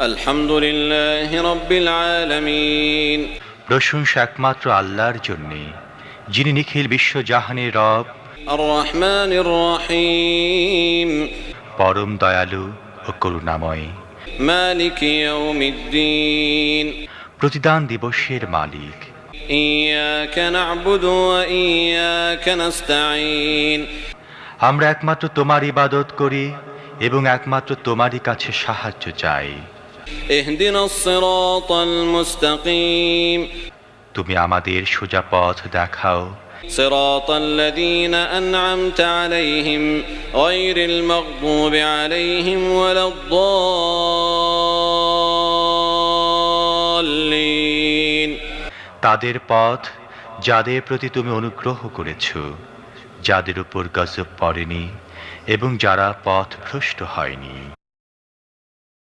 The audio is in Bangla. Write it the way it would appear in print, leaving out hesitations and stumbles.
আলহামদুলিল্লাহি রাব্বিল আলামিন। প্রশংসা একমাত্র আল্লাহর জন্যে, যিনি নিখিল বিশ্বজাহানের রব, আর রহমানির রহিম, পরম দয়ালু ও করুণাময়, মালিকি ইয়াউমিদ্দিন, প্রতিদান দিবসের মালিক। ইয়াকা না'বুদু ওয়া ইয়াকা নাস্তাঈন, আমরা একমাত্র তোমার ইবাদত করি এবং একমাত্র তোমারই কাছে সাহায্য চাই। ইহদিনাস সিরাতাল মুস্তাকিম, তুমি আমাদের সোজা পথ দেখাও। সিরাতাল লাযীনা আন'আমতা আলাইহিম গায়রিল মাগদুবি আলাইহিম ওয়ালাদ-দাল্লিন, তাদের পথ যাদের প্রতি তুমি অনুগ্রহ করেছ, যাদের উপর গজব পড়েনি এবং যারা পথ ভ্রষ্ট হয়নি।